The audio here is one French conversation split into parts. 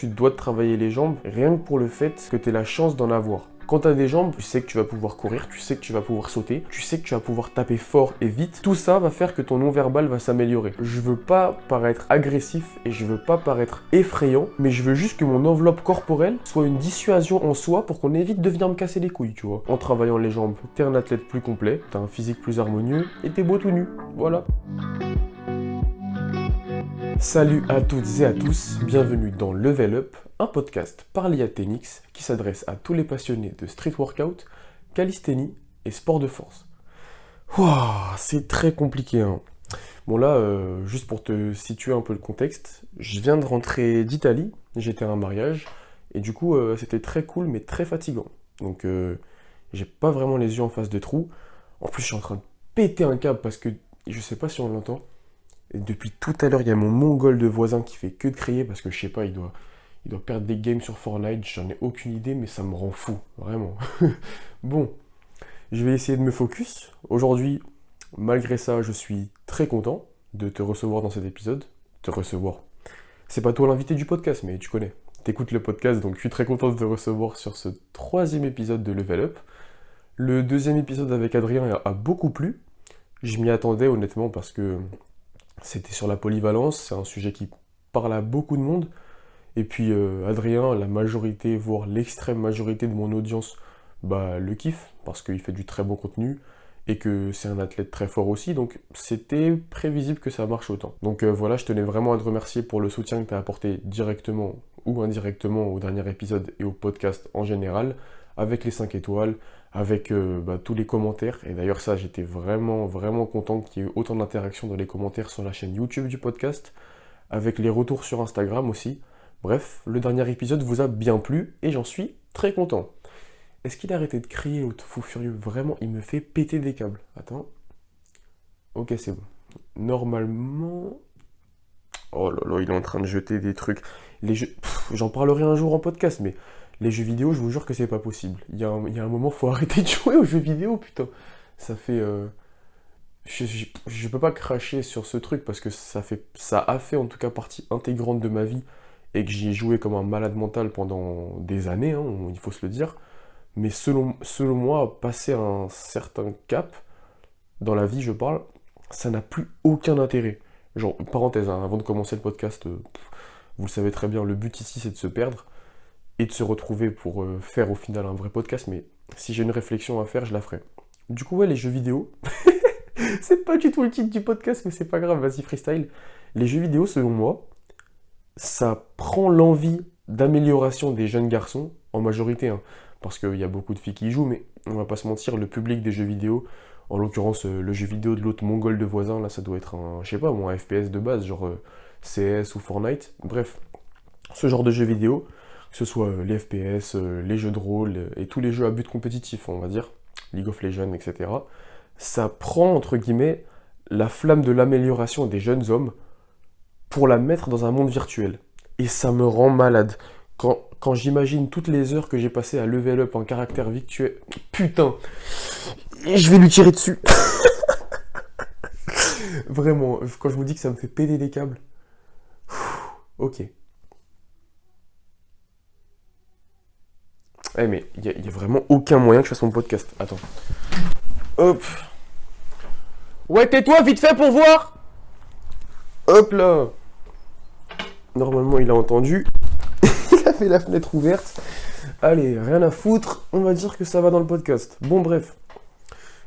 Tu dois te travailler les jambes rien que pour le fait que tu aies la chance d'en avoir. Quand tu as des jambes, tu sais que tu vas pouvoir courir, tu sais que tu vas pouvoir sauter, tu sais que tu vas pouvoir taper fort et vite. Tout ça va faire que ton non-verbal va s'améliorer. Je veux pas paraître agressif et je veux pas paraître effrayant, mais je veux juste que mon enveloppe corporelle soit une dissuasion en soi pour qu'on évite de venir me casser les couilles, tu vois. En travaillant les jambes, t'es un athlète plus complet, t'as un physique plus harmonieux et t'es beau tout nu. Voilà. Salut à toutes et à tous, bienvenue dans Level Up, un podcast par l'IATNX qui s'adresse à tous les passionnés de street workout, calisthénie et sport de force. Wouah, c'est très compliqué, hein. Bon là, juste pour te situer un peu le contexte, je viens de rentrer d'Italie, j'étais à un mariage, et du coup c'était très cool mais très fatigant. Donc j'ai pas vraiment les yeux en face de trous. En plus je suis en train de péter un câble parce que, je sais pas si on l'entend, et depuis tout à l'heure, il y a mon mongol de voisin qui fait que de crier parce que je sais pas, il doit perdre des games sur Fortnite, j'en ai aucune idée, mais ça me rend fou, vraiment. Bon, je vais essayer de me focus. Aujourd'hui, malgré ça, je suis très content de te recevoir dans cet épisode. Te recevoir. C'est pas toi l'invité du podcast, mais tu connais. T'écoutes le podcast, donc je suis très content de te recevoir sur ce troisième épisode de Level Up. Le deuxième épisode avec Adrien a beaucoup plu. Je m'y attendais honnêtement parce que c'était sur la polyvalence, c'est un sujet qui parle à beaucoup de monde. Et puis Adrien, la majorité, voire l'extrême majorité de mon audience, bah, le kiffe, parce qu'il fait du très bon contenu, et que c'est un athlète très fort aussi, donc c'était prévisible que ça marche autant. Donc voilà, je tenais vraiment à te remercier pour le soutien que tu as apporté directement ou indirectement au dernier épisode et au podcast en général, avec les 5 étoiles, avec tous les commentaires. Et d'ailleurs ça, j'étais vraiment, vraiment content qu'il y ait autant d'interactions dans les commentaires sur la chaîne YouTube du podcast, avec les retours sur Instagram aussi. Bref, le dernier épisode vous a bien plu et j'en suis très content. Est-ce qu'il a arrêté de crier au fou furieux? Vraiment, il me fait péter des câbles. Attends. Ok, c'est bon. Normalement... Oh là là, il est en train de jeter des trucs. Les jeux... J'en parlerai un jour en podcast, mais les jeux vidéo, je vous jure que c'est pas possible. Il y a un moment, faut arrêter de jouer aux jeux vidéo, putain. Ça fait... je peux pas cracher sur ce truc parce que ça a fait en tout cas partie intégrante de ma vie et que j'y ai joué comme un malade mental pendant des années, hein, il faut se le dire. Mais selon moi, passer un certain cap, dans la vie je parle, ça n'a plus aucun intérêt. Genre, parenthèse, hein, avant de commencer le podcast, vous le savez très bien, le but ici c'est de se perdre et de se retrouver pour faire au final un vrai podcast, mais si j'ai une réflexion à faire, je la ferai. Du coup, ouais, les jeux vidéo, c'est pas du tout le titre du podcast, mais c'est pas grave, vas-y freestyle. Les jeux vidéo, selon moi, ça prend l'envie d'amélioration des jeunes garçons, en majorité, hein, parce qu'il y a beaucoup de filles qui y jouent, mais on va pas se mentir, le public des jeux vidéo, en l'occurrence le jeu vidéo de l'autre mongol de voisin, là ça doit être un, je sais pas, moi, un FPS de base, genre CS ou Fortnite, bref, ce genre de jeux vidéo, que ce soit les FPS, les jeux de rôle et tous les jeux à but compétitif, on va dire, League of Legends, etc., ça prend, entre guillemets, la flamme de l'amélioration des jeunes hommes pour la mettre dans un monde virtuel. Et ça me rend malade. Quand j'imagine toutes les heures que j'ai passées à level up en caractère virtuel... Putain, je vais lui tirer dessus. Vraiment, quand je vous dis que ça me fait péter des câbles. Ok. Eh mais il y a vraiment aucun moyen que je fasse mon podcast. Attends. Hop. Ouais, tais-toi, vite fait pour voir. Hop là. Normalement, il a entendu. Il a fait la fenêtre ouverte. Allez, rien à foutre, on va dire que ça va dans le podcast. Bon, bref.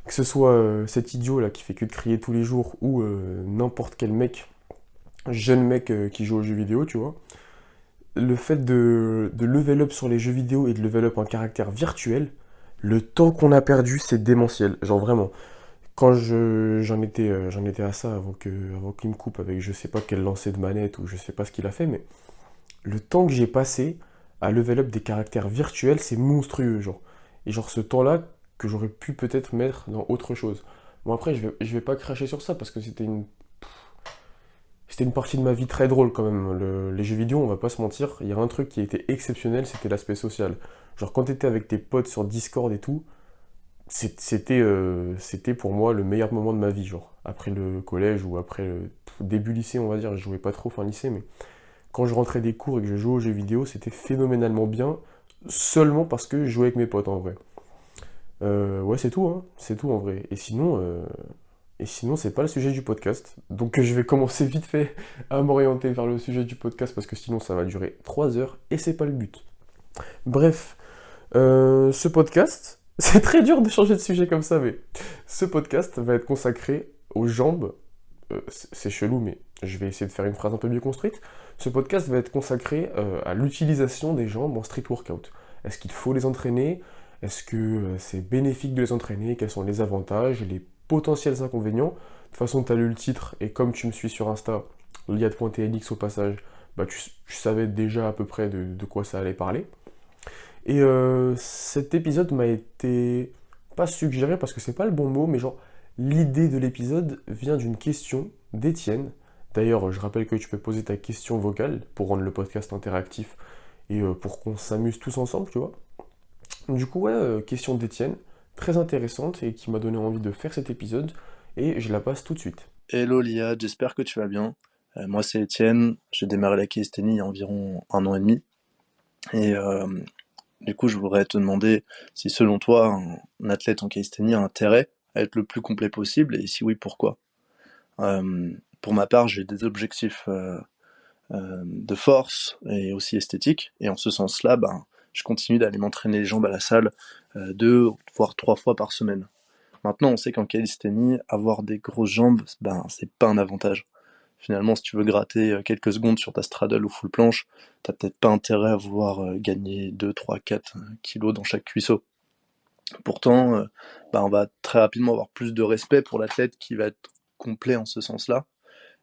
Que ce soit cet idiot là qui fait que de crier tous les jours ou n'importe quel mec, jeune mec qui joue aux jeux vidéo, tu vois. Le fait de level up sur les jeux vidéo et de level up en caractère virtuel, le temps qu'on a perdu, c'est démentiel. Genre vraiment. Quand j'en étais à ça avant qu'il me coupe avec je sais pas quel lancer de manette ou je sais pas ce qu'il a fait, mais le temps que j'ai passé à level up des caractères virtuels, c'est monstrueux, genre. Et genre ce temps-là que j'aurais pu peut-être mettre dans autre chose. Bon après, je vais pas cracher sur ça parce que c'était une partie de ma vie très drôle quand même. Les jeux vidéo, on va pas se mentir, il y a un truc qui était exceptionnel, c'était l'aspect social. Genre quand t'étais avec tes potes sur Discord et tout, c'était pour moi le meilleur moment de ma vie, genre. Après le collège ou après le début lycée, on va dire, je jouais pas trop fin lycée, mais quand je rentrais des cours et que je jouais aux jeux vidéo, c'était phénoménalement bien, seulement parce que je jouais avec mes potes en vrai. Ouais, c'est tout, hein. C'est tout en vrai. Et sinon, c'est pas le sujet du podcast. Donc je vais commencer vite fait à m'orienter vers le sujet du podcast parce que sinon ça va durer 3 heures et c'est pas le but. Bref, ce podcast, c'est très dur de changer de sujet comme ça, mais ce podcast va être consacré aux jambes. C'est chelou, mais je vais essayer de faire une phrase un peu mieux construite. Ce podcast va être consacré à l'utilisation des jambes en street workout. Est-ce qu'il faut les entraîner? Est-ce que c'est bénéfique de les entraîner? Quels sont les avantages, les potentiels inconvénients? De toute façon, tu as lu le titre, et comme tu me suis sur Insta, liat.tnx au passage, bah, tu savais déjà à peu près de quoi ça allait parler. Et cet épisode m'a été pas suggéré parce que c'est pas le bon mot, mais genre l'idée de l'épisode vient d'une question d'Étienne. D'ailleurs, je rappelle que tu peux poser ta question vocale pour rendre le podcast interactif et pour qu'on s'amuse tous ensemble, tu vois. Du coup, ouais, question d'Étienne, très intéressante et qui m'a donné envie de faire cet épisode et je la passe tout de suite. Hello Lia, j'espère que tu vas bien. Moi c'est Étienne, j'ai démarré la calisthénie il y a environ 1 an et demi. Et du coup je voudrais te demander si selon toi un athlète en calisthénie a intérêt à être le plus complet possible et si oui pourquoi. Pour ma part j'ai des objectifs de force et aussi esthétiques et en ce sens-là je continue d'aller m'entraîner les jambes à la salle 2 voire 3 fois par semaine. Maintenant, on sait qu'en calisthénie, avoir des grosses jambes, c'est pas un avantage. Finalement, si tu veux gratter quelques secondes sur ta straddle ou full planche, t'as peut-être pas intérêt à vouloir gagner 2, 3, 4 kilos dans chaque cuisseau. Pourtant, on va très rapidement avoir plus de respect pour l'athlète qui va être complet en ce sens-là.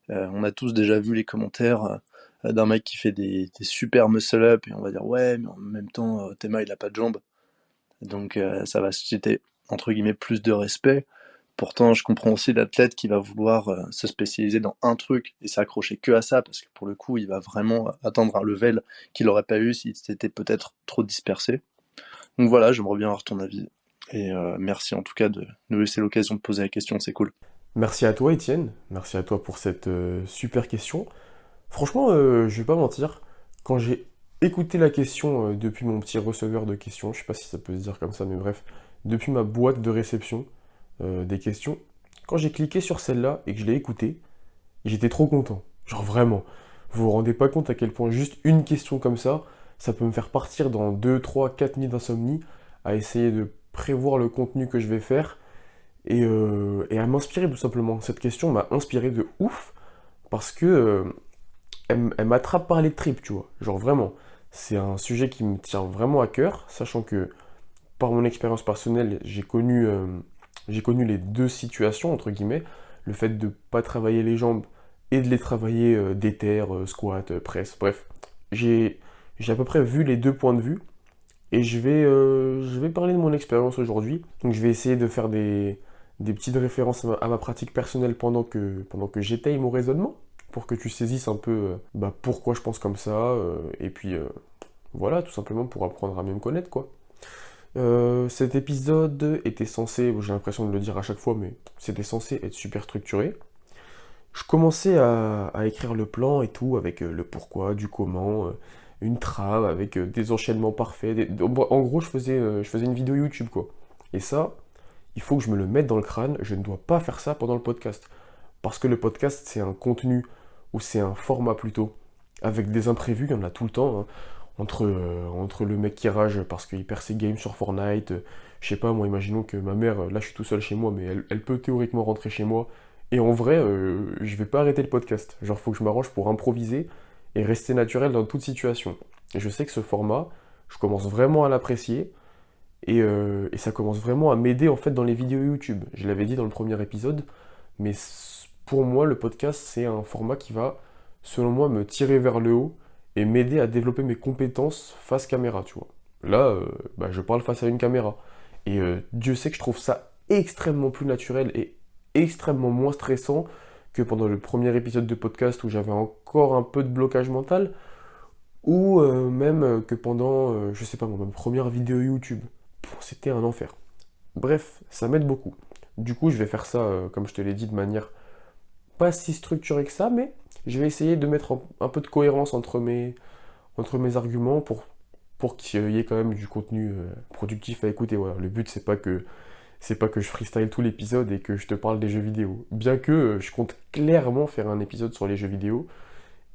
On a tous déjà vu les commentaires d'un mec qui fait des super muscle-up et on va dire ouais, mais en même temps, Théma il a pas de jambes. Donc ça va susciter entre guillemets plus de respect. Pourtant, je comprends aussi l'athlète qui va vouloir se spécialiser dans un truc et s'accrocher que à ça, parce que pour le coup, il va vraiment atteindre un level qu'il n'aurait pas eu s'il s'était peut-être trop dispersé. Donc voilà, j'aimerais bien avoir ton avis. Et merci en tout cas de nous laisser l'occasion de poser la question, c'est cool. Merci à toi, Étienne. Merci à toi pour cette super question. Franchement, je vais pas mentir, quand j'ai écouté la question depuis mon petit receveur de questions, je sais pas si ça peut se dire comme ça, mais bref, depuis ma boîte de réception des questions, quand j'ai cliqué sur celle-là et que je l'ai écoutée, j'étais trop content. Genre vraiment, vous vous rendez pas compte à quel point juste une question comme ça peut me faire partir dans 2, 3, 4 nuits d'insomnie à essayer de prévoir le contenu que je vais faire et à m'inspirer tout simplement. Cette question m'a inspiré de ouf parce que elle m'attrape par les tripes, tu vois. Genre vraiment, c'est un sujet qui me tient vraiment à cœur, sachant que par mon expérience personnelle, j'ai connu les deux situations, entre guillemets, le fait de pas travailler les jambes et de les travailler déter, squat, presse, bref. J'ai, j'ai à peu près vu les deux points de vue et je vais parler de mon expérience aujourd'hui. Donc je vais essayer de faire des petites références à ma pratique personnelle pendant que j'étaye mon raisonnement pour que tu saisisses un peu pourquoi je pense comme ça, et puis voilà, tout simplement pour apprendre à mieux me connaître, quoi. Cet épisode était censé, j'ai l'impression de le dire à chaque fois, mais c'était censé être super structuré. Je commençais à écrire le plan et tout, avec le pourquoi, du comment, une trame, avec des enchaînements parfaits. En gros, je faisais une vidéo YouTube, quoi. Et ça, il faut que je me le mette dans le crâne, je ne dois pas faire ça pendant le podcast. Parce que le podcast, c'est un contenu, ou c'est un format plutôt, avec des imprévus, il y en a tout le temps, hein. Entre le mec qui rage parce qu'il perd ses games sur Fortnite, je sais pas, moi, imaginons que ma mère, là je suis tout seul chez moi, mais elle peut théoriquement rentrer chez moi, et en vrai, je vais pas arrêter le podcast. Genre, faut que je m'arrange pour improviser et rester naturel dans toute situation. Et je sais que ce format, je commence vraiment à l'apprécier, et ça commence vraiment à m'aider en fait dans les vidéos YouTube. Je l'avais dit dans le premier épisode, mais pour moi, le podcast, c'est un format qui va, selon moi, me tirer vers le haut et m'aider à développer mes compétences face caméra, tu vois. Là, je parle face à une caméra. Et Dieu sait que je trouve ça extrêmement plus naturel et extrêmement moins stressant que pendant le premier épisode de podcast où j'avais encore un peu de blocage mental, ou même que pendant, je sais pas, ma première vidéo YouTube. C'était un enfer. Bref, ça m'aide beaucoup. Du coup, je vais faire ça, comme je te l'ai dit, de manière pas si structurée que ça, mais Je vais essayer de mettre un peu de cohérence entre mes arguments pour qu'il y ait quand même du contenu productif à écouter. Voilà. Le but, c'est pas que je freestyle tout l'épisode et que je te parle des jeux vidéo. Bien que je compte clairement faire un épisode sur les jeux vidéo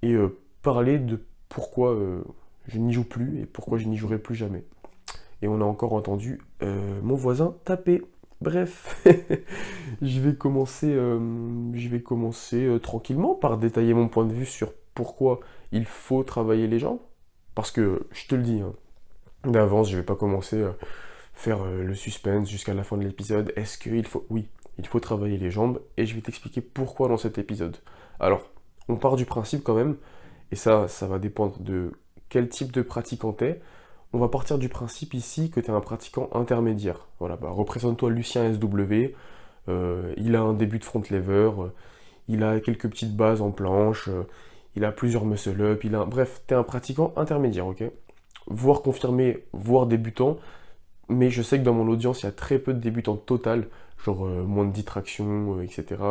et parler de pourquoi je n'y joue plus et pourquoi je n'y jouerai plus jamais. Et on a encore entendu mon voisin taper. Bref, je vais commencer tranquillement par détailler mon point de vue sur pourquoi il faut travailler les jambes. Parce que, je te le dis, hein, d'avance, je vais pas commencer à faire le suspense jusqu'à la fin de l'épisode. Est-ce qu'il faut... Oui, il faut travailler les jambes et je vais t'expliquer pourquoi dans cet épisode. Alors, on part du principe quand même, et ça va dépendre de quel type de pratiquant t'es. On va partir du principe ici que tu es un pratiquant intermédiaire. Voilà, bah, représente-toi Lucien SW, il a un début de front lever, il a quelques petites bases en planche, il a plusieurs muscle-up, bref, tu es un pratiquant intermédiaire, ok? Voire confirmé, voire débutant, mais je sais que dans mon audience, il y a très peu de débutants total, genre moins de 10 tractions, etc.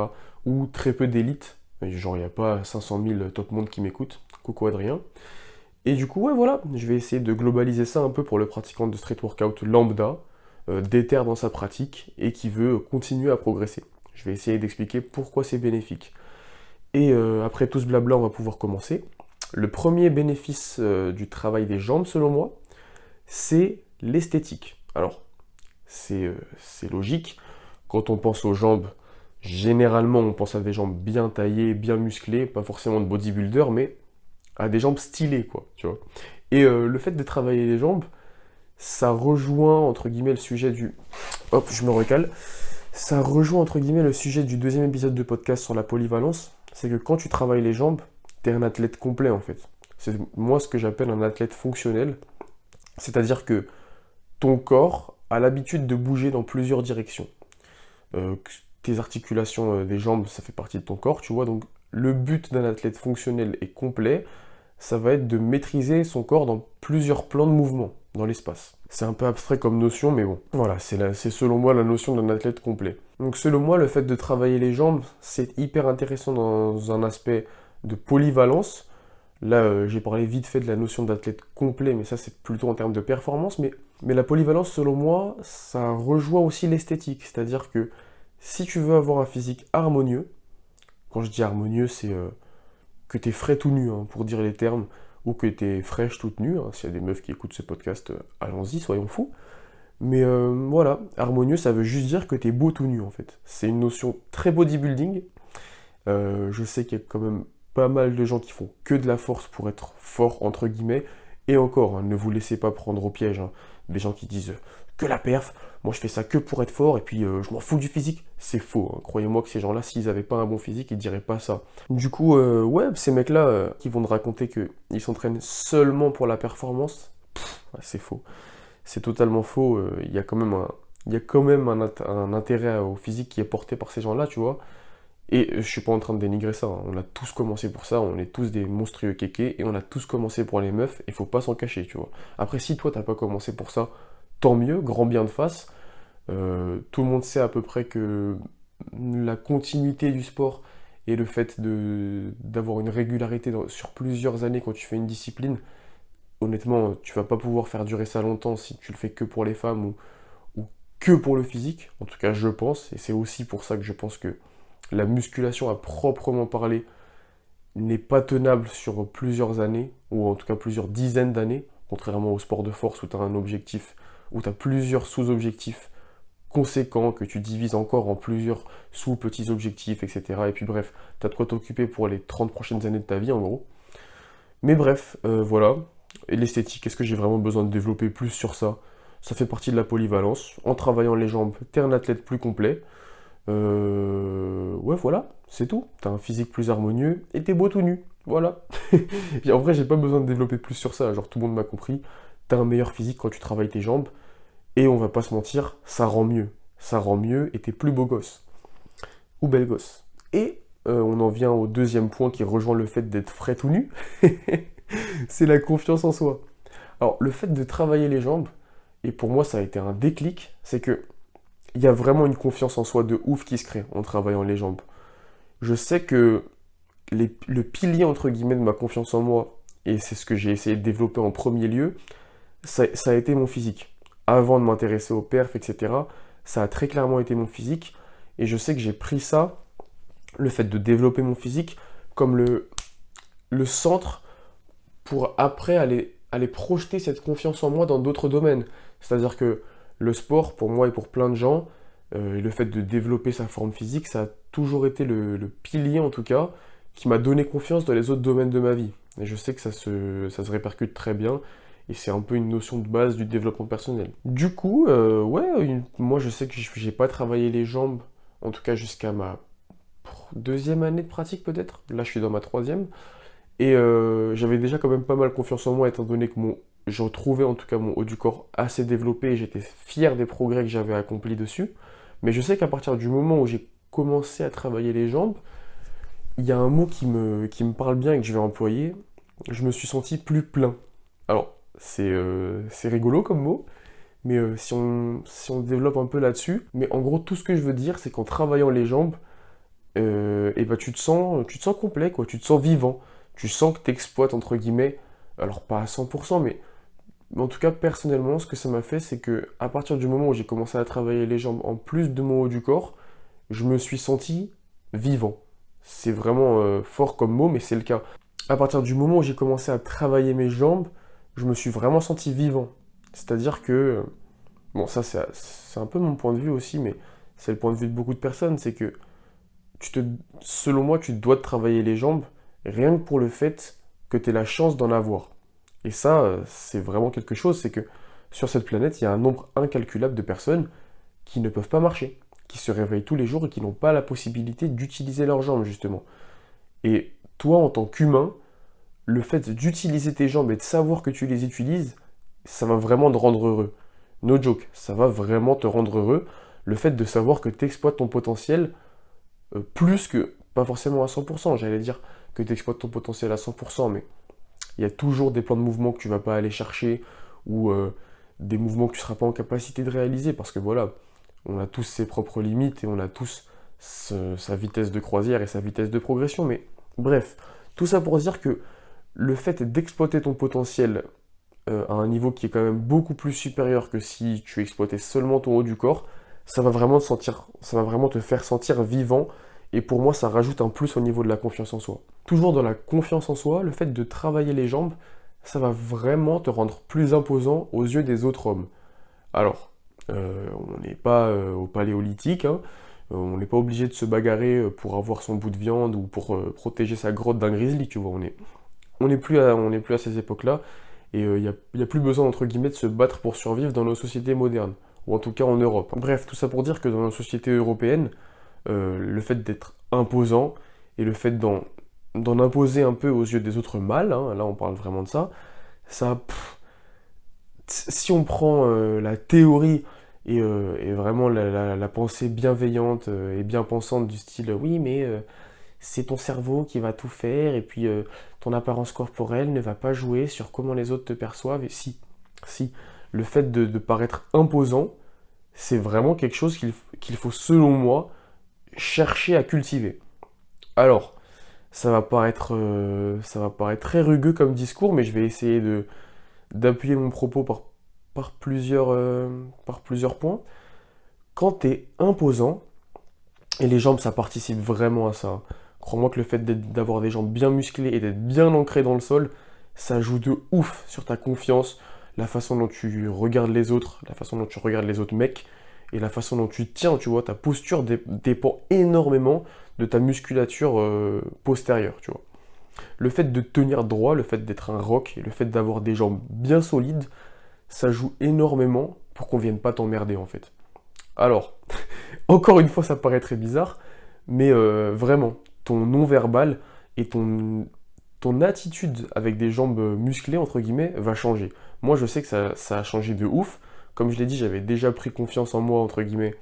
Ou très peu d'élites, genre il n'y a pas 500 000 top monde qui m'écoutent. Coucou Adrien. Et du coup, ouais, voilà, je vais essayer de globaliser ça un peu pour le pratiquant de street workout lambda, déter dans sa pratique et qui veut continuer à progresser. Je vais essayer d'expliquer pourquoi c'est bénéfique. Et après tout ce blabla, on va pouvoir commencer. Le premier bénéfice du travail des jambes, selon moi, c'est l'esthétique. Alors, c'est logique. Quand on pense aux jambes, généralement, on pense à des jambes bien taillées, bien musclées, pas forcément de bodybuilder, mais à des jambes stylées, quoi, tu vois. Et le fait de travailler les jambes, ça rejoint, entre guillemets, le sujet du... Hop, je me recale. Ça rejoint, entre guillemets, le sujet du deuxième épisode de podcast sur la polyvalence. C'est que quand tu travailles les jambes, t'es un athlète complet, en fait. C'est moi ce que j'appelle un athlète fonctionnel. C'est-à-dire que ton corps a l'habitude de bouger dans plusieurs directions. Tes articulations des jambes, ça fait partie de ton corps, tu vois. Donc, le but d'un athlète fonctionnel et complet, ça va être de maîtriser son corps dans plusieurs plans de mouvement dans l'espace. C'est un peu abstrait comme notion, mais bon. Voilà, c'est selon moi la notion d'un athlète complet. Donc selon moi, le fait de travailler les jambes, c'est hyper intéressant dans un aspect de polyvalence. Là, j'ai parlé vite fait de la notion d'athlète complet, mais ça c'est plutôt en termes de performance. Mais la polyvalence, selon moi, ça rejoint aussi l'esthétique. C'est-à-dire que si tu veux avoir un physique harmonieux, quand je dis harmonieux, c'est que t'es frais tout nu, hein, pour dire les termes, ou que t'es fraîche toute nue, hein. S'il y a des meufs qui écoutent ce podcast, allons-y, soyons fous. Mais voilà, harmonieux, ça veut juste dire que t'es beau tout nu, en fait. C'est une notion très bodybuilding. Je sais qu'il y a quand même pas mal de gens qui font que de la force pour être fort, entre guillemets. Et encore, hein, ne vous laissez pas prendre au piège, hein. Des gens qui disent que la perf, moi je fais ça que pour être fort, et puis je m'en fous du physique. C'est faux, hein. Croyez-moi que ces gens-là, s'ils avaient pas un bon physique, ils diraient pas ça. Du coup, ouais, ces mecs-là qui vont te raconter qu'ils s'entraînent seulement pour la performance, ouais, c'est faux. C'est totalement faux. Il y a quand même un intérêt au physique qui est porté par ces gens-là, tu vois. Et je suis pas en train de dénigrer ça, hein. On a tous commencé pour ça, on est tous des monstrueux kékés, et on a tous commencé pour les meufs, et faut pas s'en cacher, tu vois. Après, si toi t'as pas commencé pour ça, tant mieux, grand bien de face. Tout le monde sait à peu près que la continuité du sport et le fait d'avoir une régularité sur plusieurs années quand tu fais une discipline, honnêtement, tu vas pas pouvoir faire durer ça longtemps si tu le fais que pour les femmes ou que pour le physique. En tout cas, je pense, et c'est aussi pour ça que je pense que la musculation à proprement parler n'est pas tenable sur plusieurs années, ou en tout cas plusieurs dizaines d'années, contrairement au sport de force où tu as un objectif, où tu as plusieurs sous-objectifs conséquents que tu divises encore en plusieurs sous-petits objectifs, etc. Et puis bref, tu as de quoi t'occuper pour les 30 prochaines années de ta vie en gros. Mais bref, voilà. Et l'esthétique, est-ce que j'ai vraiment besoin de développer plus sur ça? Ça fait partie de la polyvalence. En travaillant les jambes, t'es un athlète plus complet. Ouais, voilà, c'est tout. T'as un physique plus harmonieux et t'es beau tout nu. Voilà. Puis en vrai, j'ai pas besoin de développer plus sur ça. Genre, tout le monde m'a compris. T'as un meilleur physique quand tu travailles tes jambes. Et on va pas se mentir, ça rend mieux. Ça rend mieux et t'es plus beau gosse. Ou belle gosse. Et on en vient au deuxième point qui rejoint le fait d'être frais tout nu. C'est la confiance en soi. Alors, le fait de travailler les jambes, et pour moi, ça a été un déclic, c'est que il y a vraiment une confiance en soi de ouf qui se crée en travaillant les jambes. Je sais que le pilier entre guillemets de ma confiance en moi, et c'est ce que j'ai essayé de développer en premier lieu, ça a été mon physique. Avant de m'intéresser au perf, etc., ça a très clairement été mon physique. Et je sais que j'ai pris ça, le fait de développer mon physique, comme le centre pour après aller projeter cette confiance en moi dans d'autres domaines. C'est-à-dire que le sport, pour moi et pour plein de gens, le fait de développer sa forme physique, ça a toujours été le pilier en tout cas, qui m'a donné confiance dans les autres domaines de ma vie. Et je sais que ça se répercute très bien, et c'est un peu une notion de base du développement personnel. Du coup, ouais, moi je sais que j'ai pas travaillé les jambes, en tout cas jusqu'à ma deuxième année de pratique peut-être. Là je suis dans ma troisième. Et j'avais déjà quand même pas mal confiance en moi, étant donné que je retrouvais en tout cas mon haut du corps assez développé, et j'étais fier des progrès que j'avais accomplis dessus. Mais je sais qu'à partir du moment où j'ai commencé à travailler les jambes, il y a un mot qui me parle bien et que je vais employer. Je me suis senti plus plein. Alors, c'est rigolo comme mot, mais si on développe un peu là-dessus, mais en gros, tout ce que je veux dire, c'est qu'en travaillant les jambes, et bah, tu te sens complet, quoi, tu te sens vivant. Tu sens que tu exploites, entre guillemets, alors pas à 100%, mais en tout cas, personnellement, ce que ça m'a fait, c'est que à partir du moment où j'ai commencé à travailler les jambes en plus de mon haut du corps, je me suis senti vivant. C'est vraiment fort comme mot, mais c'est le cas. À partir du moment où j'ai commencé à travailler mes jambes, je me suis vraiment senti vivant. C'est-à-dire que, bon, ça c'est un peu mon point de vue aussi, mais c'est le point de vue de beaucoup de personnes, c'est que tu te, selon moi, tu dois te travailler les jambes rien que pour le fait que tu aies la chance d'en avoir. Et ça, c'est vraiment quelque chose, c'est que sur cette planète, il y a un nombre incalculable de personnes qui ne peuvent pas marcher, qui se réveillent tous les jours et qui n'ont pas la possibilité d'utiliser leurs jambes, justement. Et toi, en tant qu'humain, le fait d'utiliser tes jambes et de savoir que tu les utilises, ça va vraiment te rendre heureux. No joke, ça va vraiment te rendre heureux. Le fait de savoir que tu exploites ton potentiel plus que, pas forcément à 100%, j'allais dire que tu exploites ton potentiel à 100%, mais il y a toujours des plans de mouvement que tu vas pas aller chercher ou des mouvements que tu ne seras pas en capacité de réaliser parce que voilà, on a tous ses propres limites et on a tous sa vitesse de croisière et sa vitesse de progression. Mais bref, tout ça pour dire que le fait d'exploiter ton potentiel à un niveau qui est quand même beaucoup plus supérieur que si tu exploitais seulement ton haut du corps, ça va vraiment te faire sentir vivant. Et pour moi, ça rajoute un plus au niveau de la confiance en soi. Toujours dans la confiance en soi, le fait de travailler les jambes, ça va vraiment te rendre plus imposant aux yeux des autres hommes. Alors, on n'est pas au paléolithique, hein, on n'est pas obligé de se bagarrer pour avoir son bout de viande ou pour protéger sa grotte d'un grizzly, tu vois. On n'est plus à ces époques-là, et il y a plus besoin, entre guillemets, de se battre pour survivre dans nos sociétés modernes, ou en tout cas en Europe. Bref, tout ça pour dire que dans nos sociétés européennes, le fait d'être imposant et le fait d'en imposer un peu aux yeux des autres mâles, hein, là on parle vraiment de ça, si on prend la théorie et vraiment la pensée bienveillante et bien pensante du style oui mais c'est ton cerveau qui va tout faire et puis ton apparence corporelle ne va pas jouer sur comment les autres te perçoivent, et si, le fait de paraître imposant, c'est vraiment quelque chose qu'il faut selon moi chercher à cultiver. Alors, ça va paraître très rugueux comme discours, mais je vais essayer d'appuyer mon propos par plusieurs points. Quand tu es imposant, et les jambes ça participe vraiment à ça, hein. Crois-moi que le fait d'avoir des jambes bien musclées et d'être bien ancrées dans le sol, ça joue de ouf sur ta confiance, la façon dont tu regardes les autres, la façon dont tu regardes les autres mecs, et la façon dont tu tiens, tu vois, ta posture dépend énormément de ta musculature postérieure, tu vois. Le fait de tenir droit, le fait d'être un roc et le fait d'avoir des jambes bien solides, ça joue énormément pour qu'on vienne pas t'emmerder en fait. Alors, encore une fois, ça paraît très bizarre, mais vraiment, ton non-verbal et ton attitude avec des jambes musclées, entre guillemets, va changer. Moi, je sais que ça a changé de ouf. Comme je l'ai dit, j'avais déjà pris confiance en moi, entre guillemets,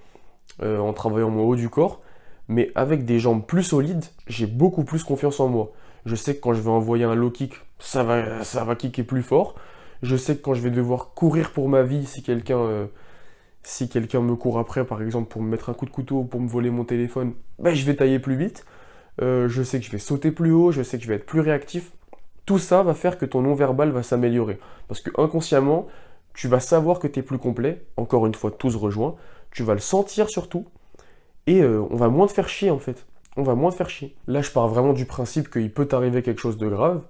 en travaillant mon haut du corps. Mais avec des jambes plus solides, j'ai beaucoup plus confiance en moi. Je sais que quand je vais envoyer un low kick, ça va kicker plus fort. Je sais que quand je vais devoir courir pour ma vie, si quelqu'un me court après, par exemple, pour me mettre un coup de couteau ou pour me voler mon téléphone, ben, je vais tailler plus vite. je sais que je vais sauter plus haut, je sais que je vais être plus réactif. Tout ça va faire que ton non-verbal va s'améliorer. Parce que inconsciemment, tu vas savoir que tu es plus complet. Encore une fois, tout se rejoint. Tu vas le sentir surtout. Et on va moins te faire chier en fait. On va moins te faire chier. Là, je pars vraiment du principe qu'il peut t'arriver quelque chose de grave.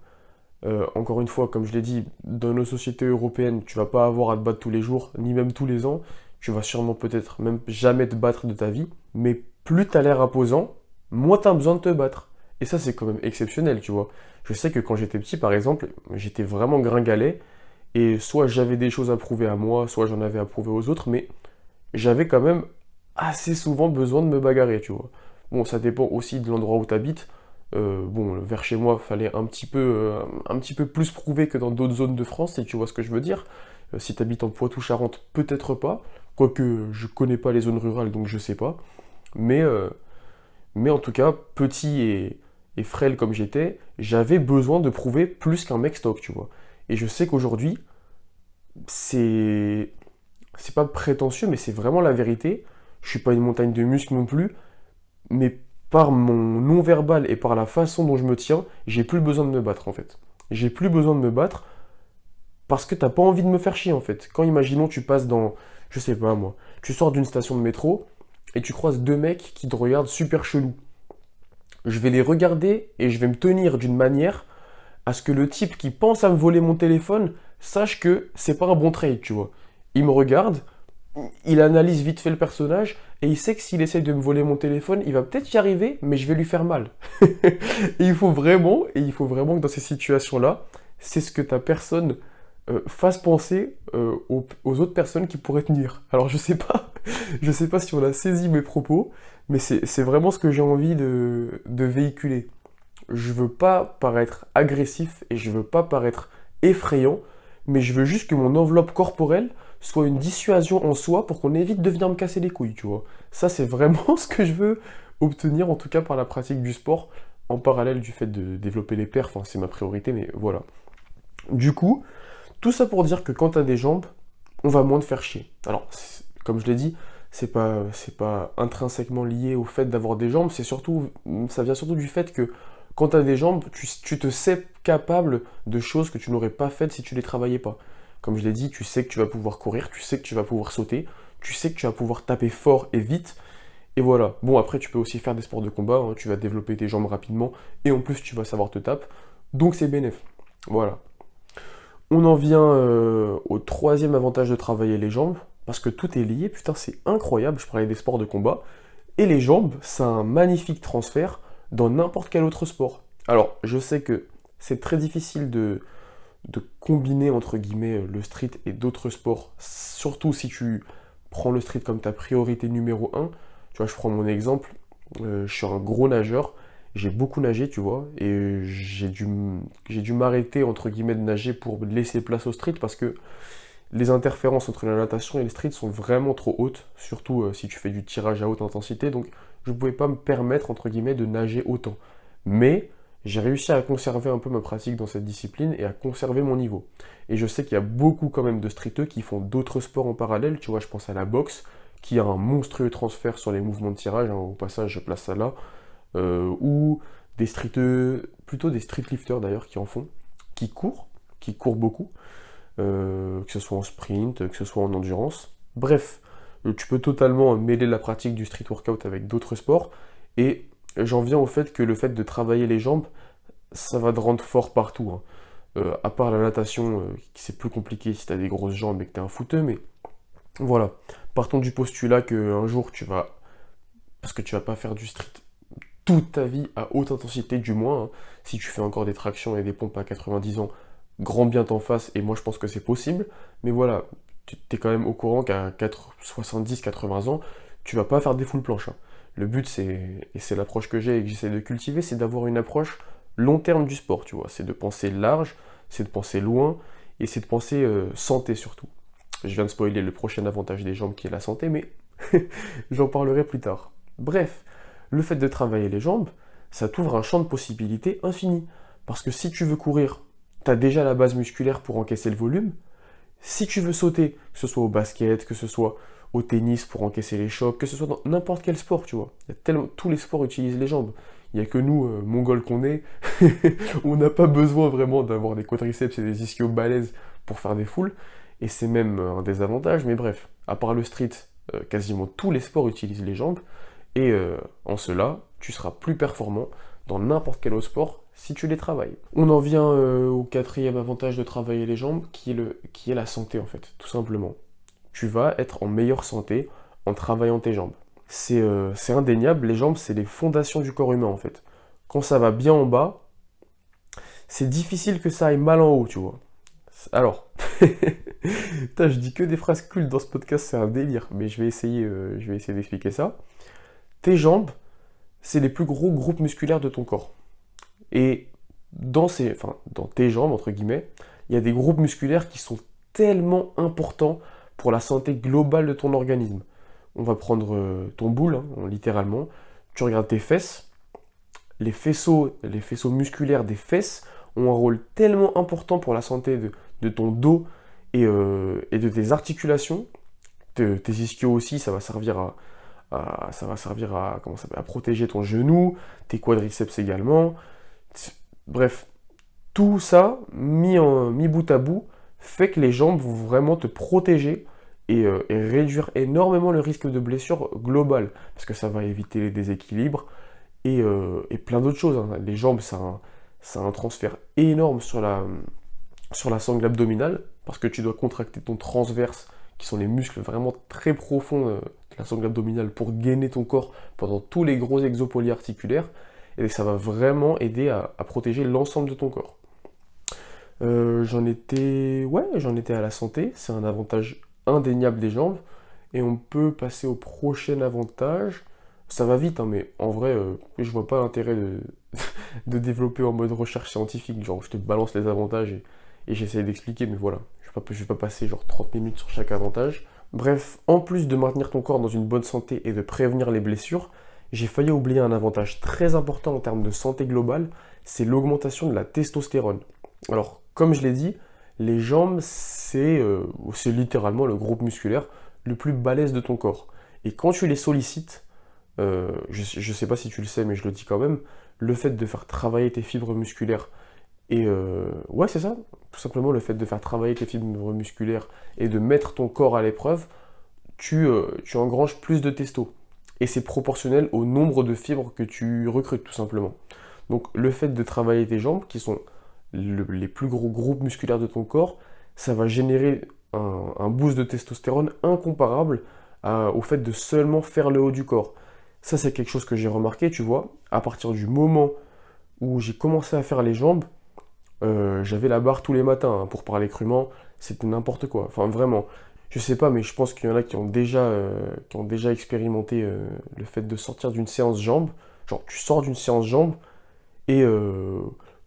Encore une fois, comme je l'ai dit, dans nos sociétés européennes, tu vas pas avoir à te battre tous les jours, ni même tous les ans. Tu vas sûrement peut-être même jamais te battre de ta vie. Mais plus tu as l'air imposant, moins tu as besoin de te battre. Et ça, c'est quand même exceptionnel, tu vois. Je sais que quand j'étais petit, par exemple, j'étais vraiment gringalet. Et soit j'avais des choses à prouver à moi, soit j'en avais à prouver aux autres, mais j'avais quand même assez souvent besoin de me bagarrer, tu vois. Bon, ça dépend aussi de l'endroit où tu habites. Bon, vers chez moi, fallait un petit peu plus prouver que dans d'autres zones de France, si tu vois ce que je veux dire. Si tu habites en Poitou-Charentes, peut-être pas. Quoique je connais pas les zones rurales, donc je sais pas. Mais, euh, mais en tout cas, petit et frêle comme j'étais, j'avais besoin de prouver plus qu'un mec stock, tu vois. Et je sais qu'aujourd'hui, c'est c'est pas prétentieux, mais c'est vraiment la vérité. Je suis pas une montagne de muscles non plus, mais par mon non-verbal et par la façon dont je me tiens, j'ai plus besoin de me battre en fait. J'ai plus besoin de me battre parce que t'as pas envie de me faire chier en fait. Quand imaginons tu passes dans, je sais pas moi, tu sors d'une station de métro et tu croises deux mecs qui te regardent super chelou. Je vais les regarder et je vais me tenir d'une manière à ce que le type qui pense à me voler mon téléphone sache que c'est pas un bon trade, tu vois. Il me regarde, il analyse vite fait le personnage et il sait que s'il essaye de me voler mon téléphone, il va peut-être y arriver, mais je vais lui faire mal. Et il faut vraiment que dans ces situations-là, c'est ce que ta personne fasse penser aux autres personnes qui pourraient tenir. Alors je sais pas si on a saisi mes propos, mais c'est vraiment ce que j'ai envie de véhiculer. Je veux pas paraître agressif et je veux pas paraître effrayant, mais je veux juste que mon enveloppe corporelle soit une dissuasion en soi pour qu'on évite de venir me casser les couilles, tu vois. Ça, c'est vraiment ce que je veux obtenir, en tout cas par la pratique du sport, en parallèle du fait de développer les perfs, enfin, c'est ma priorité, mais voilà. Du coup, tout ça pour dire que quand t'as des jambes, on va moins te faire chier. Alors, comme je l'ai dit, c'est pas intrinsèquement lié au fait d'avoir des jambes, ça vient surtout du fait que quand tu as des jambes, tu te sais capable de choses que tu n'aurais pas faites si tu les travaillais pas. Comme je l'ai dit, tu sais que tu vas pouvoir courir, tu sais que tu vas pouvoir sauter, tu sais que tu vas pouvoir taper fort et vite, et voilà. Bon, après, tu peux aussi faire des sports de combat, hein, tu vas développer tes jambes rapidement, et en plus, tu vas savoir te taper, donc c'est bénéf. Voilà. On en vient au troisième avantage de travailler les jambes, parce que tout est lié, putain, c'est incroyable, je parlais des sports de combat, et les jambes, c'est un magnifique transfert dans n'importe quel autre sport. Alors, je sais que c'est très difficile de combiner, entre guillemets, le street et d'autres sports, surtout si tu prends le street comme ta priorité numéro un. Tu vois, je prends mon exemple, je suis un gros nageur, j'ai beaucoup nagé, tu vois, et j'ai dû m'arrêter, entre guillemets, de nager pour laisser place au street parce que les interférences entre la natation et le street sont vraiment trop hautes, surtout si tu fais du tirage à haute intensité, donc je ne pouvais pas me permettre, entre guillemets, de nager autant. Mais j'ai réussi à conserver un peu ma pratique dans cette discipline et à conserver mon niveau. Et je sais qu'il y a beaucoup quand même de streeteux qui font d'autres sports en parallèle, tu vois, je pense à la boxe, qui a un monstrueux transfert sur les mouvements de tirage, hein, au passage je place ça là, ou des streeteux, plutôt des streetlifters d'ailleurs qui en font, qui courent beaucoup, que ce soit en sprint, que ce soit en endurance. Bref, tu peux totalement mêler la pratique du street workout avec d'autres sports. Et j'en viens au fait que le fait de travailler les jambes, ça va te rendre fort partout, hein. À part la natation, c'est plus compliqué si tu as des grosses jambes et que tu es un footeux, mais voilà. Partons du postulat qu'un jour tu vas, parce que tu vas pas faire du street toute ta vie à haute intensité du moins, hein. Si tu fais encore des tractions et des pompes à 90 ans, grand bien t'en face, et moi je pense que c'est possible, mais voilà, tu es quand même au courant qu'à 70-80 ans, tu vas pas faire des full planches, hein. Le but, et c'est l'approche que j'ai et que j'essaie de cultiver, c'est d'avoir une approche long terme du sport, tu vois. C'est de penser large, c'est de penser loin, et c'est de penser santé surtout. Je viens de spoiler le prochain avantage des jambes qui est la santé, mais j'en parlerai plus tard. Bref, le fait de travailler les jambes, ça t'ouvre un champ de possibilités infini. Parce que si tu veux courir, t'as déjà la base musculaire pour encaisser le volume. Si tu veux sauter, que ce soit au basket, que ce soit au tennis pour encaisser les chocs, que ce soit dans n'importe quel sport, tu vois. Il y a tellement, tous les sports utilisent les jambes. Il n'y a que nous, Mongols qu'on est, on n'a pas besoin vraiment d'avoir des quadriceps et des ischios balèzes pour faire des foules, et c'est même un désavantage, mais bref, à part le street, quasiment tous les sports utilisent les jambes, et en cela, tu seras plus performant dans n'importe quel autre sport si tu les travailles. On en vient au quatrième avantage de travailler les jambes, qui est la santé en fait, tout simplement. Tu vas être en meilleure santé en travaillant tes jambes. C'est indéniable, les jambes, c'est les fondations du corps humain en fait. Quand ça va bien en bas, c'est difficile que ça aille mal en haut, tu vois. Alors, putain, je dis que des phrases cultes dans ce podcast, c'est un délire, mais je vais essayer d'expliquer ça. Tes jambes, c'est les plus gros groupes musculaires de ton corps. Et dans tes jambes, entre guillemets, il y a des groupes musculaires qui sont tellement importants pour la santé globale de ton organisme. On va prendre ton boule, hein, littéralement. Tu regardes tes fesses. Les faisceaux musculaires des fesses ont un rôle tellement important pour la santé de ton dos et de tes articulations. Tes ischios aussi, ça va servir à protéger ton genou, tes quadriceps également. Bref, tout ça, mis bout à bout, fait que les jambes vont vraiment te protéger et réduire énormément le risque de blessure globale, parce que ça va éviter les déséquilibres et plein d'autres choses, hein. Les jambes, ça a un transfert énorme sur la sangle abdominale, parce que tu dois contracter ton transverse, qui sont les muscles vraiment très profonds de la sangle abdominale, pour gainer ton corps pendant tous les gros exos polyarticulaires, et ça va vraiment aider à protéger l'ensemble de ton corps. J'en étais à la santé, c'est un avantage indéniable des jambes, et on peut passer au prochain avantage. Ça va vite, hein, mais en vrai, je vois pas l'intérêt de développer en mode recherche scientifique, genre je te balance les avantages et j'essaie d'expliquer, mais voilà, je vais pas passer genre 30 minutes sur chaque avantage. Bref, en plus de maintenir ton corps dans une bonne santé et de prévenir les blessures, j'ai failli oublier un avantage très important en termes de santé globale, c'est l'augmentation de la testostérone. Alors, comme je l'ai dit, les jambes, c'est littéralement le groupe musculaire le plus balèze de ton corps. Et quand tu les sollicites, je sais pas si tu le sais, mais je le dis quand même, le fait de faire travailler tes fibres musculaires, ouais, c'est ça, tout simplement le fait de faire travailler tes fibres musculaires et de mettre ton corps à l'épreuve, tu engranges plus de testo. Et c'est proportionnel au nombre de fibres que tu recrutes, tout simplement. Donc le fait de travailler tes jambes, qui sont les plus gros groupes musculaires de ton corps, ça va générer un boost de testostérone incomparable au fait de seulement faire le haut du corps. Ça, c'est quelque chose que j'ai remarqué, tu vois. À partir du moment où j'ai commencé à faire les jambes, j'avais la barre tous les matins, hein, pour parler crûment, c'était n'importe quoi. Enfin, vraiment, je sais pas, mais je pense qu'il y en a qui ont déjà expérimenté le fait de sortir d'une séance jambes. Genre, tu sors d'une séance jambes et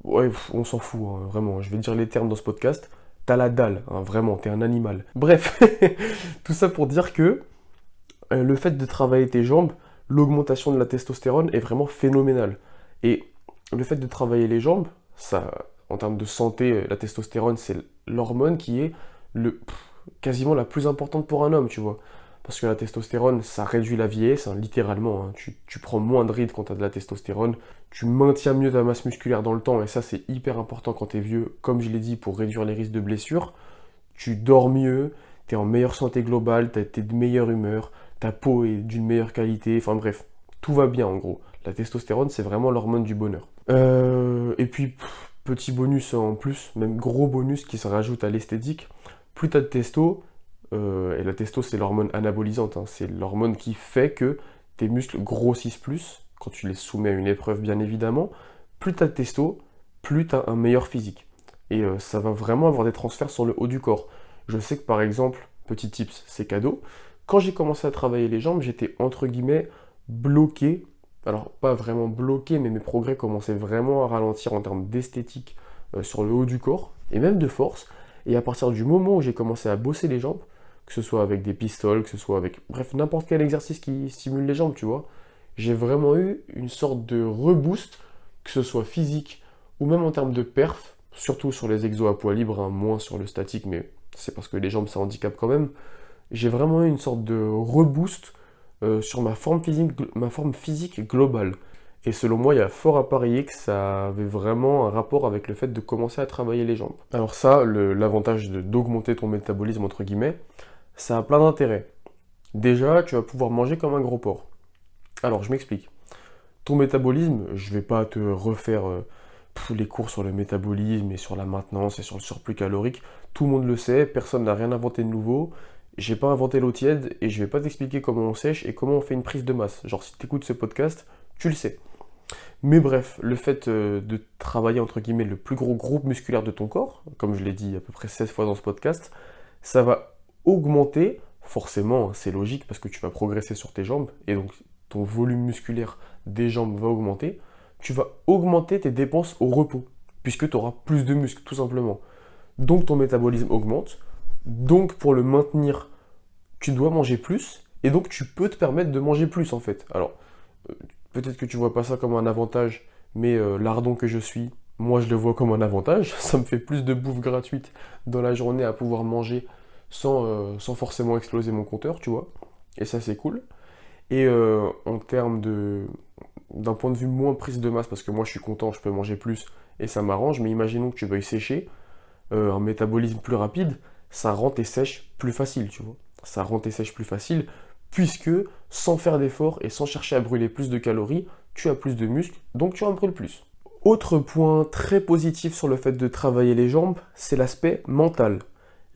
ouais, on s'en fout, hein, vraiment. Je vais dire les termes dans ce podcast. T'as la dalle, hein, vraiment, t'es un animal. Bref, tout ça pour dire que le fait de travailler tes jambes, l'augmentation de la testostérone est vraiment phénoménale. Et le fait de travailler les jambes, ça, en termes de santé, la testostérone, c'est l'hormone qui est quasiment la plus importante pour un homme, tu vois. Parce que la testostérone, ça réduit la vieillesse, hein, littéralement, hein. Tu prends moins de rides quand tu as de la testostérone, tu maintiens mieux ta masse musculaire dans le temps, et ça c'est hyper important quand tu es vieux, comme je l'ai dit, pour réduire les risques de blessures. Tu dors mieux, tu es en meilleure santé globale, tu es de meilleure humeur, ta peau est d'une meilleure qualité, enfin bref, tout va bien en gros. La testostérone, c'est vraiment l'hormone du bonheur. Et puis, petit bonus en plus, même gros bonus qui se rajoute à l'esthétique, plus tu as de testo, et la testo c'est l'hormone anabolisante, hein, c'est l'hormone qui fait que tes muscles grossissent plus, quand tu les soumets à une épreuve bien évidemment, plus tu as de testo, plus tu as un meilleur physique. Et ça va vraiment avoir des transferts sur le haut du corps. Je sais que par exemple, petit tips, c'est cadeau, quand j'ai commencé à travailler les jambes, j'étais entre guillemets bloqué. Alors pas vraiment bloqué, mais mes progrès commençaient vraiment à ralentir en termes d'esthétique sur le haut du corps, et même de force. Et à partir du moment où j'ai commencé à bosser les jambes, que ce soit avec des pistoles, que ce soit avec, bref, n'importe quel exercice qui stimule les jambes, tu vois, j'ai vraiment eu une sorte de reboost, que ce soit physique ou même en termes de perf, surtout sur les exos à poids libre, hein, moins sur le statique, mais c'est parce que les jambes ça handicape quand même. J'ai vraiment eu une sorte de reboost sur ma forme physique globale. Et selon moi, il y a fort à parier que ça avait vraiment un rapport avec le fait de commencer à travailler les jambes. Alors ça, l'avantage d'augmenter ton métabolisme, entre guillemets, ça a plein d'intérêts. Déjà, tu vas pouvoir manger comme un gros porc. Alors, je m'explique. Ton métabolisme, je vais pas te refaire les cours sur le métabolisme et sur la maintenance et sur le surplus calorique. Tout le monde le sait, personne n'a rien inventé de nouveau. J'ai pas inventé l'eau tiède et je vais pas t'expliquer comment on sèche et comment on fait une prise de masse. Genre, si tu écoutes ce podcast, tu le sais. Mais bref, le fait de travailler entre guillemets le plus gros groupe musculaire de ton corps, comme je l'ai dit à peu près 16 fois dans ce podcast, ça va augmenter, forcément, hein, c'est logique parce que tu vas progresser sur tes jambes et donc ton volume musculaire des jambes va augmenter. Tu vas augmenter tes dépenses au repos puisque tu auras plus de muscles tout simplement. Donc ton métabolisme augmente. Donc pour le maintenir, tu dois manger plus et donc tu peux te permettre de manger plus en fait. Alors, peut-être que tu vois pas ça comme un avantage, mais lardon que je suis, moi je le vois comme un avantage. Ça me fait plus de bouffe gratuite dans la journée à pouvoir manger sans forcément exploser mon compteur, tu vois. Et ça c'est cool. Et en termes d'un point de vue moins prise de masse, parce que moi je suis content, je peux manger plus et ça m'arrange, mais imaginons que tu veuilles sécher, un métabolisme plus rapide, ça rend tes sèches plus faciles, tu vois. Ça rend tes sèches plus faciles, puisque sans faire d'effort et sans chercher à brûler plus de calories, tu as plus de muscles, donc tu en brûles plus. Autre point très positif sur le fait de travailler les jambes, c'est l'aspect mental.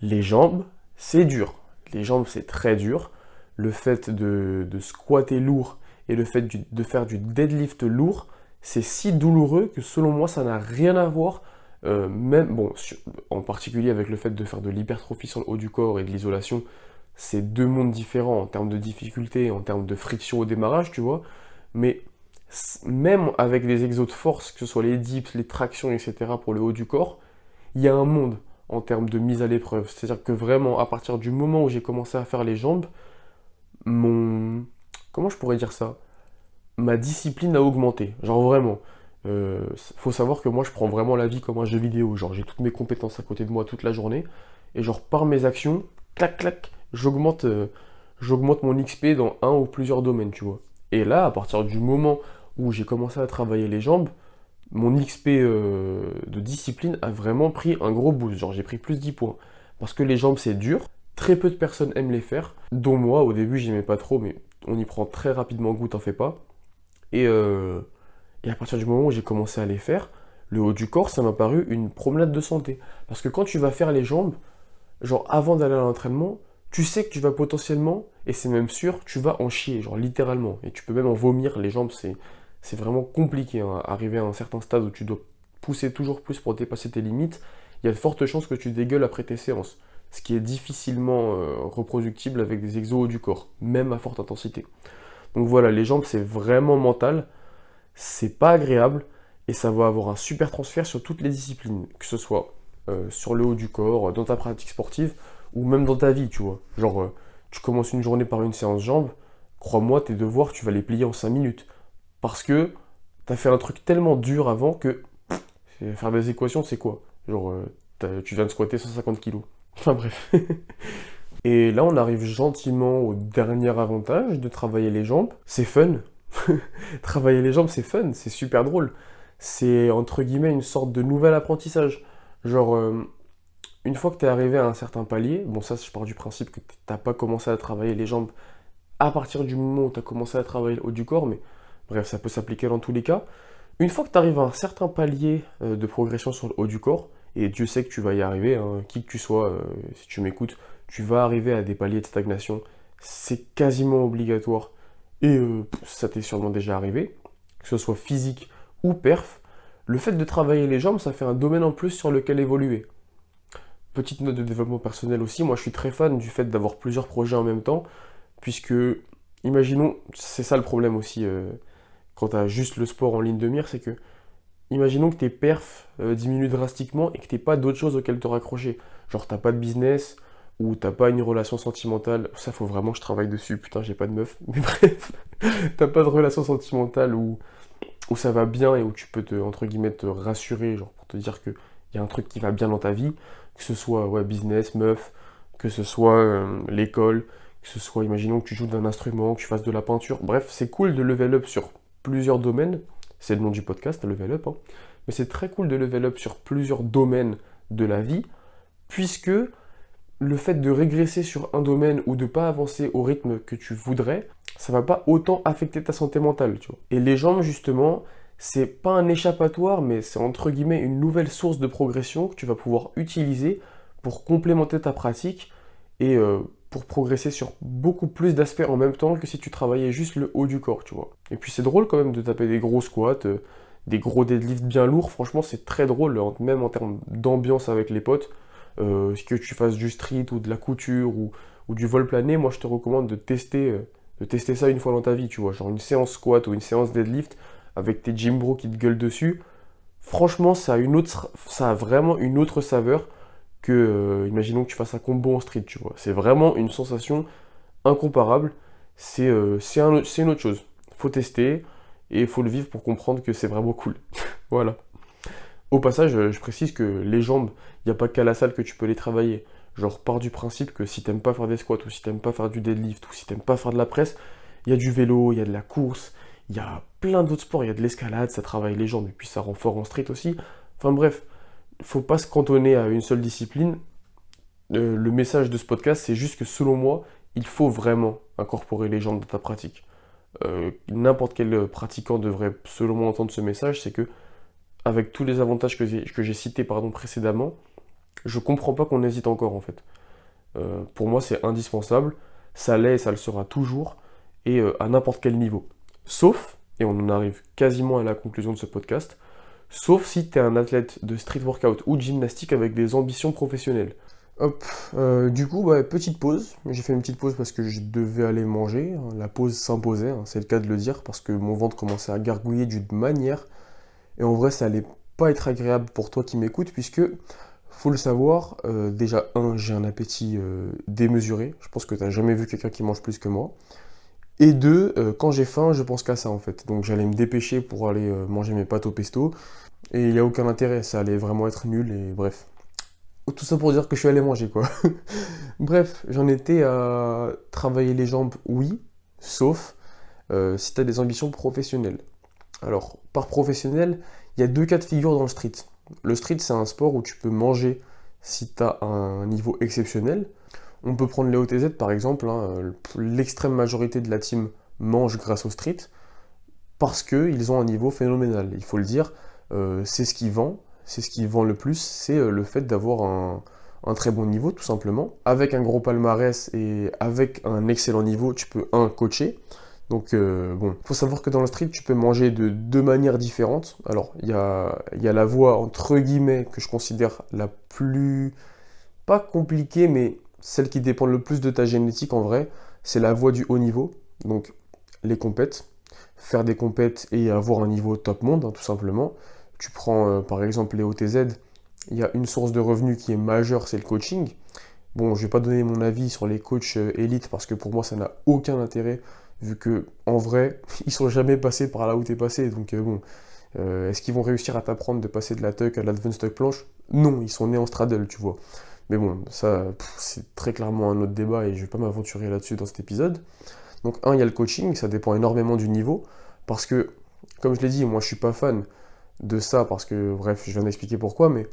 Les jambes, c'est dur. Les jambes, c'est très dur. Le fait de squatter lourd et le fait de faire du deadlift lourd, c'est si douloureux que selon moi, ça n'a rien à voir même, bon, en particulier avec le fait de faire de l'hypertrophie sur le haut du corps et de l'isolation, c'est deux mondes différents en termes de difficulté, en termes de friction au démarrage, tu vois. Mais même avec des exos de force, que ce soit les dips, les tractions, etc., pour le haut du corps, il y a un monde en termes de mise à l'épreuve. C'est-à-dire que vraiment, à partir du moment où j'ai commencé à faire les jambes, mon... Comment je pourrais dire ça? Ma discipline a augmenté. Genre vraiment. Faut savoir que moi je prends vraiment la vie comme un jeu vidéo. Genre j'ai toutes mes compétences à côté de moi toute la journée. Et genre par mes actions, clac clac, j'augmente mon XP dans un ou plusieurs domaines, tu vois. Et là, à partir du moment où j'ai commencé à travailler les jambes, mon XP de discipline a vraiment pris un gros boost. Genre j'ai pris plus 10 points. Parce que les jambes c'est dur. Très peu de personnes aiment les faire. Dont moi, au début j'aimais pas trop, mais on y prend très rapidement goût, t'en fais pas. Et, euh, et à partir du moment où j'ai commencé à les faire, le haut du corps, ça m'a paru une promenade de santé. Parce que quand tu vas faire les jambes, genre avant d'aller à l'entraînement, tu sais que tu vas potentiellement, et c'est même sûr, tu vas en chier, genre littéralement. Et tu peux même en vomir, les jambes, c'est vraiment compliqué, hein. Arriver à un certain stade où tu dois pousser toujours plus pour dépasser tes limites, il y a de fortes chances que tu dégueules après tes séances. Ce qui est difficilement reproductible avec des exos haut du corps, même à forte intensité. Donc voilà, les jambes, c'est vraiment mental, c'est pas agréable, et ça va avoir un super transfert sur toutes les disciplines, que ce soit sur le haut du corps, dans ta pratique sportive, ou même dans ta vie, tu vois. Genre, tu commences une journée par une séance jambes, crois-moi, tes devoirs, tu vas les plier en 5 minutes. Parce que t'as fait un truc tellement dur avant que faire des équations, c'est quoi? Genre, tu viens de squatter 150 kilos. Enfin bref. Et là, on arrive gentiment au dernier avantage de travailler les jambes. C'est fun. Travailler les jambes, c'est fun, c'est super drôle. C'est entre guillemets une sorte de nouvel apprentissage. Genre, une fois que tu es arrivé à un certain palier, bon, ça, je pars du principe que t'as pas commencé à travailler les jambes à partir du moment où tu as commencé à travailler le haut du corps, mais bref, ça peut s'appliquer dans tous les cas. Une fois que tu arrives à un certain palier de progression sur le haut du corps, et Dieu sait que tu vas y arriver, hein, qui que tu sois, si tu m'écoutes, tu vas arriver à des paliers de stagnation. C'est quasiment obligatoire. Et ça t'est sûrement déjà arrivé, que ce soit physique ou perf. Le fait de travailler les jambes, ça fait un domaine en plus sur lequel évoluer. Petite note de développement personnel aussi, moi je suis très fan du fait d'avoir plusieurs projets en même temps, puisque, imaginons, c'est ça le problème aussi quand tu as juste le sport en ligne de mire, c'est que, imaginons que tes perfs diminuent drastiquement et que t'aies pas d'autres choses auxquelles te raccrocher. Genre t'as pas de business, ou t'as pas une relation sentimentale, ça faut vraiment que je travaille dessus, putain j'ai pas de meuf, mais bref, t'as pas de relation sentimentale où ça va bien et où tu peux entre guillemets, te rassurer, genre pour te dire qu'il y a un truc qui va bien dans ta vie, que ce soit ouais, business, meuf, que ce soit l'école, que ce soit, imaginons que tu joues d'un instrument, que tu fasses de la peinture, bref, c'est cool de level up sur plusieurs domaines, c'est le nom du podcast, Level Up, hein. Mais c'est très cool de level up sur plusieurs domaines de la vie, puisque le fait de régresser sur un domaine ou de pas avancer au rythme que tu voudrais, ça va pas autant affecter ta santé mentale, tu vois. Et les jambes, justement, c'est pas un échappatoire, mais c'est entre guillemets une nouvelle source de progression que tu vas pouvoir utiliser pour complémenter ta pratique et pour progresser sur beaucoup plus d'aspects en même temps que si tu travaillais juste le haut du corps, tu vois. Et puis c'est drôle quand même de taper des gros squats, des gros deadlifts bien lourds, franchement c'est très drôle, même en termes d'ambiance avec les potes. Que tu fasses du street ou de la couture ou du vol plané, moi je te recommande de tester ça une fois dans ta vie, tu vois. Genre une séance squat ou une séance deadlift avec tes gym bros qui te gueulent dessus. Franchement, ça a vraiment une autre saveur que, imaginons que tu fasses un combo en street, tu vois. C'est vraiment une sensation incomparable. C'est une autre chose. Faut tester et il faut le vivre pour comprendre que c'est vraiment cool. Voilà. Au passage, je précise que les jambes, il n'y a pas qu'à la salle que tu peux les travailler. Genre, pars du principe que si t'aimes pas faire des squats, ou si t'aimes pas faire du deadlift, ou si t'aimes pas faire de la presse, il y a du vélo, il y a de la course, il y a plein d'autres sports, il y a de l'escalade, ça travaille les jambes, et puis ça rend fort en street aussi. Enfin bref, faut pas se cantonner à une seule discipline. Le message de ce podcast, c'est juste que selon moi, il faut vraiment incorporer les jambes dans ta pratique. N'importe quel pratiquant devrait, selon moi, entendre ce message, c'est que avec tous les avantages que j'ai cités précédemment, je comprends pas qu'on hésite encore en fait. Pour moi, c'est indispensable, ça l'est et ça le sera toujours, et à n'importe quel niveau. Sauf, et on en arrive quasiment à la conclusion de ce podcast, sauf si tu es un athlète de street workout ou de gymnastique avec des ambitions professionnelles. Hop, du coup, petite pause. J'ai fait une petite pause parce que je devais aller manger. La pause s'imposait, hein, c'est le cas de le dire, parce que mon ventre commençait à gargouiller d'une manière. Et en vrai, ça allait pas être agréable pour toi qui m'écoutes, puisque, faut le savoir, déjà, j'ai un appétit démesuré. Je pense que t'as jamais vu quelqu'un qui mange plus que moi. Et deux, quand j'ai faim, je pense qu'à ça en fait. Donc j'allais me dépêcher pour aller manger mes pâtes au pesto. Et il n'y a aucun intérêt, ça allait vraiment être nul et bref. Tout ça pour dire que je suis allé manger quoi. Bref, j'en étais à travailler les jambes, oui, sauf si tu as des ambitions professionnelles. Alors, par professionnel, il y a deux cas de figure dans le street. Le street, c'est un sport où tu peux manger si tu as un niveau exceptionnel. On peut prendre les OTZ par exemple, hein, l'extrême majorité de la team mange grâce au street parce qu'ils ont un niveau phénoménal. Il faut le dire, c'est ce qui vend, c'est ce qui vend le plus, c'est le fait d'avoir un très bon niveau tout simplement. Avec un gros palmarès et avec un excellent niveau, tu peux coacher. Donc bon, faut savoir que dans le street, tu peux manger de deux manières différentes. Alors, il y a la voie, entre guillemets, que je considère la plus, pas compliquée, mais celle qui dépend le plus de ta génétique en vrai, c'est la voie du haut niveau. Donc, les compètes, faire des compètes et avoir un niveau top monde, hein, tout simplement. Tu prends par exemple les OTZ, il y a une source de revenus qui est majeure, c'est le coaching. Bon, je vais pas donner mon avis sur les coachs élites parce que pour moi, ça n'a aucun intérêt vu que en vrai, ils sont jamais passés par là où t'es passé. Donc bon, est-ce qu'ils vont réussir à t'apprendre de passer de la tuck à l'advanced tuck planche? Non, ils sont nés en straddle, tu vois. Mais bon, ça, c'est très clairement un autre débat et je vais pas m'aventurer là-dessus dans cet épisode. Donc il y a le coaching, ça dépend énormément du niveau, parce que, comme je l'ai dit, moi je suis pas fan de ça, parce que, bref, je viens d'expliquer pourquoi, mais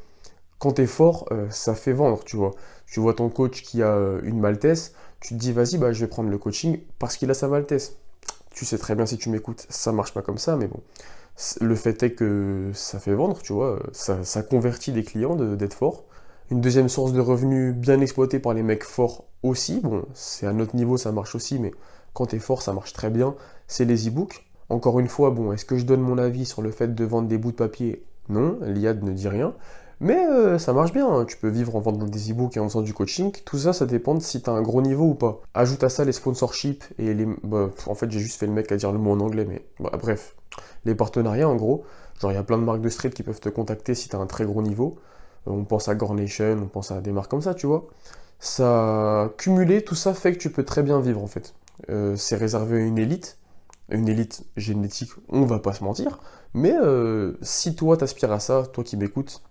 quand t'es fort, ça fait vendre, tu vois. Tu vois ton coach qui a une maltesse, tu te dis, vas-y, je vais prendre le coaching parce qu'il a sa maltesse. Tu sais très bien si tu m'écoutes, ça marche pas comme ça, mais bon. Le fait est que ça fait vendre, tu vois, ça convertit des clients d'être fort. Une deuxième source de revenus bien exploitée par les mecs forts aussi, bon, c'est à notre niveau, ça marche aussi, mais quand t'es fort, ça marche très bien, c'est les e-books. Encore une fois, bon, est-ce que je donne mon avis sur le fait de vendre des bouts de papier? Non, l'IAD ne dit rien. Mais ça marche bien, hein. Tu peux vivre en vendant des e-books et en faisant du coaching. Tout ça, ça dépend de si tu as un gros niveau ou pas. Ajoute à ça les sponsorships et les... en fait, j'ai juste fait le mec à dire le mot en anglais, mais bref. Les partenariats, en gros. Genre, il y a plein de marques de street qui peuvent te contacter si tu as un très gros niveau. On pense à Gornation, on pense à des marques comme ça, tu vois. Ça, cumulé, tout ça fait que tu peux très bien vivre, en fait. C'est réservé à une élite génétique, on va pas se mentir. Mais si toi, t'aspires à ça, toi qui m'écoutes,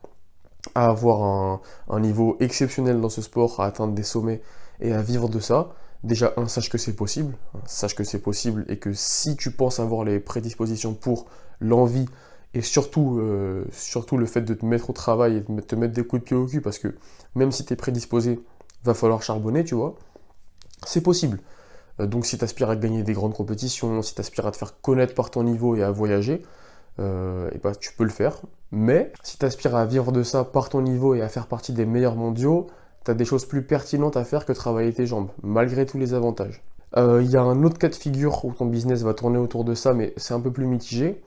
à avoir un niveau exceptionnel dans ce sport, à atteindre des sommets et à vivre de ça, Déjà, sache que c'est possible. Sache que c'est possible et que si tu penses avoir les prédispositions pour l'envie et surtout le fait de te mettre au travail et de te mettre des coups de pied au cul, parce que même si tu es prédisposé, va falloir charbonner, tu vois, c'est possible. Donc si tu aspires à gagner des grandes compétitions, si tu aspires à te faire connaître par ton niveau et à voyager, et bah, tu peux le faire. Mais si tu aspires à vivre de ça par ton niveau et à faire partie des meilleurs mondiaux, tu as des choses plus pertinentes à faire que travailler tes jambes, malgré tous les avantages. Il y a un autre cas de figure où ton business va tourner autour de ça, mais c'est un peu plus mitigé.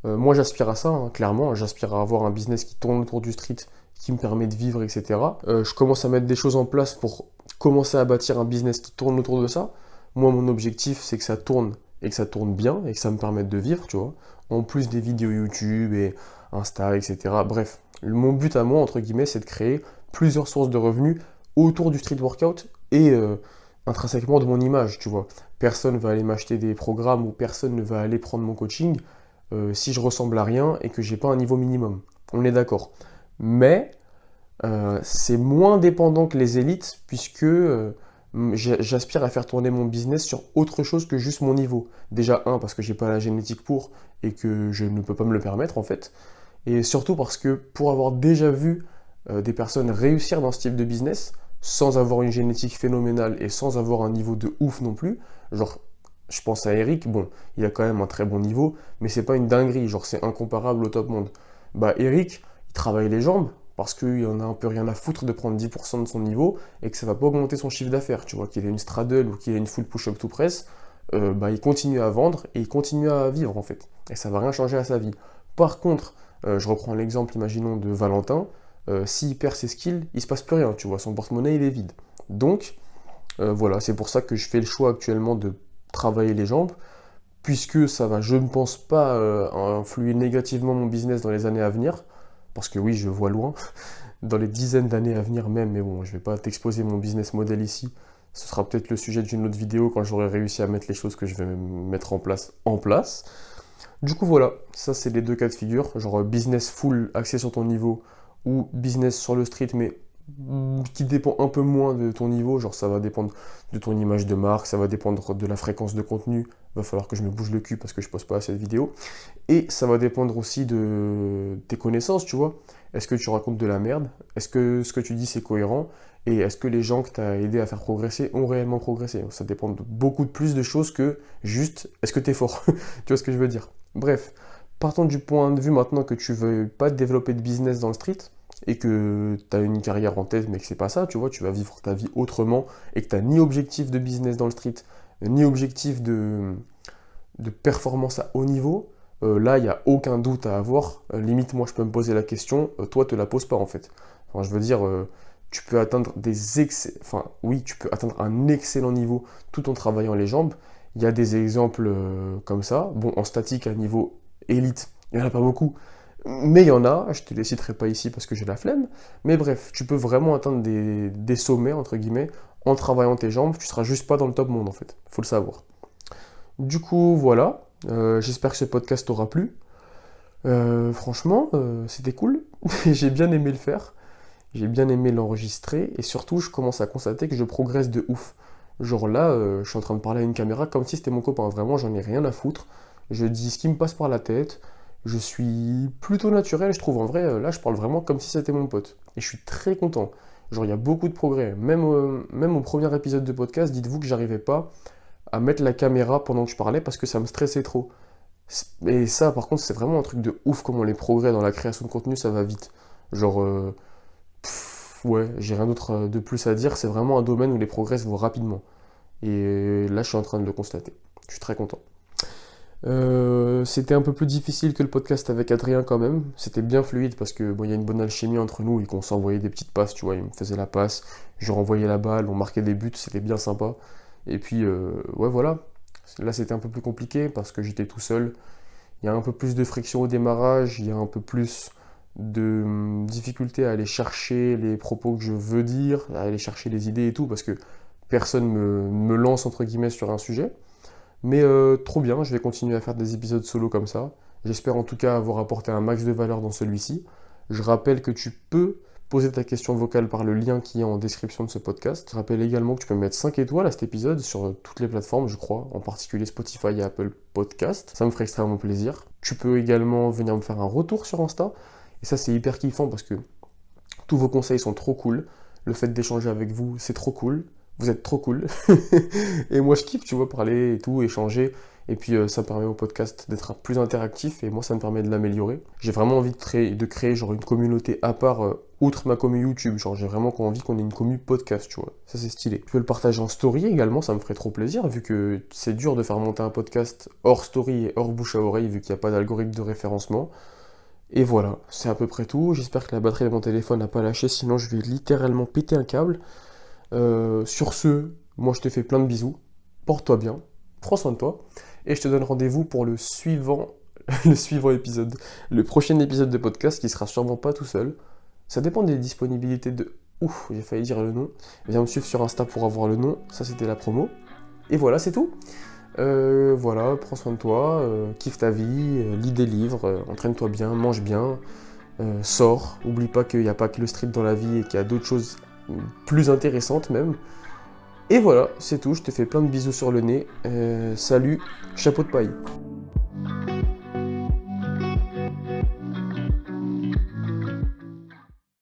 Moi j'aspire à ça, hein, clairement, j'aspire à avoir un business qui tourne autour du street, qui me permet de vivre, etc. Je commence à mettre des choses en place pour commencer à bâtir un business qui tourne autour de ça. Moi mon objectif c'est que ça tourne et que ça tourne bien et que ça me permette de vivre, tu vois. En plus des vidéos YouTube et Insta, etc. Bref, mon but à moi, entre guillemets, c'est de créer plusieurs sources de revenus autour du street workout et intrinsèquement de mon image, tu vois. Personne ne va aller m'acheter des programmes ou personne ne va aller prendre mon coaching si je ressemble à rien et que j'ai pas un niveau minimum. On est d'accord. Mais c'est moins dépendant que les élites puisque j'aspire à faire tourner mon business sur autre chose que juste mon niveau. Déjà, parce que j'ai pas la génétique pour et que je ne peux pas me le permettre en fait. Et surtout parce que pour avoir déjà vu des personnes réussir dans ce type de business sans avoir une génétique phénoménale et sans avoir un niveau de ouf non plus, genre je pense à Eric, bon, il a quand même un très bon niveau, mais c'est pas une dinguerie, genre c'est incomparable au top monde. Bah Eric, il travaille les jambes parce qu'il en a un peu rien à foutre de prendre 10% de son niveau et que ça va pas augmenter son chiffre d'affaires, tu vois, qu'il ait une straddle ou qu'il ait une full push-up to press, bah il continue à vendre et il continue à vivre en fait. Et ça va rien changer à sa vie. Par contre, je reprends l'exemple, imaginons, de Valentin, s'il perd ses skills, il se passe plus rien, tu vois, son porte-monnaie il est vide. Donc, voilà, c'est pour ça que je fais le choix actuellement de travailler les jambes, puisque ça va, je ne pense pas influer négativement mon business dans les années à venir, parce que oui, je vois loin, dans les dizaines d'années à venir même, mais bon, je vais pas t'exposer mon business model ici, ce sera peut-être le sujet d'une autre vidéo quand j'aurai réussi à mettre les choses que je vais mettre en place en place. Du coup voilà, ça c'est les deux cas de figure, genre business full axé sur ton niveau, ou business sur le street mais qui dépend un peu moins de ton niveau, genre ça va dépendre de ton image de marque, ça va dépendre de la fréquence de contenu, va falloir que je me bouge le cul parce que je poste pas assez de vidéos, et ça va dépendre aussi de tes connaissances, tu vois. Est-ce que tu racontes de la merde? Est-ce que ce que tu dis c'est cohérent? Et est-ce que les gens que tu as aidé à faire progresser ont réellement progressé? Ça dépend de beaucoup de plus de choses que juste est-ce que tu es fort? Tu vois ce que je veux dire? Bref, partons du point de vue maintenant que tu veux pas développer de business dans le street, et que tu as une carrière en tête, mais que c'est pas ça, tu vois, tu vas vivre ta vie autrement, et que tu n'as ni objectif de business dans le street, ni objectif de performance à haut niveau, là, il n'y a aucun doute à avoir. Limite, moi, je peux me poser la question, toi, te la pose pas, en fait. Enfin, je veux dire, tu peux atteindre enfin, oui, tu peux atteindre un excellent niveau tout en travaillant les jambes. Il y a des exemples comme ça. Bon, en statique, à niveau élite, il n'y en a pas beaucoup. Mais il y en a, je ne te les citerai pas ici parce que j'ai la flemme. Mais bref, tu peux vraiment atteindre des sommets, entre guillemets, en travaillant tes jambes. Tu seras juste pas dans le top monde, en fait. Faut le savoir. Du coup, voilà. J'espère que ce podcast t'aura plu. Franchement, c'était cool. J'ai bien aimé le faire. J'ai bien aimé l'enregistrer. Et surtout, je commence à constater que je progresse de ouf. Genre là, je suis en train de parler à une caméra comme si c'était mon copain. Vraiment, j'en ai rien à foutre. Je dis ce qui me passe par la tête. Je suis plutôt naturel, je trouve. En vrai, là, je parle vraiment comme si c'était mon pote. Et je suis très content. Genre, il y a beaucoup de progrès. Même au premier épisode de podcast, dites-vous que j'arrivais pas à mettre la caméra pendant que je parlais parce que ça me stressait trop. Et ça, par contre, c'est vraiment un truc de ouf comment les progrès dans la création de contenu, ça va vite. Genre, ouais, j'ai rien d'autre de plus à dire. C'est vraiment un domaine où les progrès vont rapidement. Et là, je suis en train de le constater. Je suis très content. C'était un peu plus difficile que le podcast avec Adrien quand même. C'était bien fluide parce que bon, y a une bonne alchimie entre nous et qu'on s'envoyait des petites passes, tu vois. Il me faisait la passe, je renvoyais la balle, on marquait des buts, c'était bien sympa. Et puis, ouais, voilà. Là, c'était un peu plus compliqué parce que j'étais tout seul. Il y a un peu plus de friction au démarrage, il y a un peu plus de difficulté à aller chercher les propos que je veux dire, à aller chercher les idées et tout, parce que personne me lance entre guillemets sur un sujet. Mais trop bien, je vais continuer à faire des épisodes solo comme ça. J'espère en tout cas avoir apporté un max de valeur dans celui-ci. Je rappelle que tu peux poser ta question vocale par le lien qui est en description de ce podcast. Je rappelle également que tu peux mettre 5 étoiles à cet épisode sur toutes les plateformes, je crois, en particulier Spotify et Apple Podcast. Ça me ferait extrêmement plaisir. Tu peux également venir me faire un retour sur Insta. Et ça, c'est hyper kiffant parce que tous vos conseils sont trop cool. Le fait d'échanger avec vous, c'est trop cool. Vous êtes trop cool. Et moi, je kiffe, tu vois, parler et tout, échanger. Et puis, ça permet au podcast d'être plus interactif. Et moi, ça me permet de l'améliorer. J'ai vraiment envie de créer genre une communauté à part, outre ma commu YouTube. Genre, j'ai vraiment envie qu'on ait une commu podcast, tu vois. Ça, c'est stylé. Tu peux le partager en story également, ça me ferait trop plaisir, vu que c'est dur de faire monter un podcast hors story et hors bouche à oreille, vu qu'il n'y a pas d'algorithme de référencement. Et voilà, c'est à peu près tout. J'espère que la batterie de mon téléphone n'a pas lâché, sinon je vais littéralement péter un câble. Sur ce, moi je te fais plein de bisous. Porte-toi bien, prends soin de toi. Et je te donne rendez-vous pour le suivant épisode. Le prochain épisode de podcast qui sera sûrement pas tout seul. Ça dépend des disponibilités de... Ouf, j'ai failli dire le nom. Viens me suivre sur Insta pour avoir le nom. Ça c'était la promo. Et voilà, c'est tout. Voilà, prends soin de toi, kiffe ta vie, lis des livres, entraîne-toi bien, mange bien, sors. Oublie pas qu'il n'y a pas que le street dans la vie et qu'il y a d'autres choses plus intéressantes même. Et voilà, c'est tout, je te fais plein de bisous sur le nez. Salut, chapeau de paille.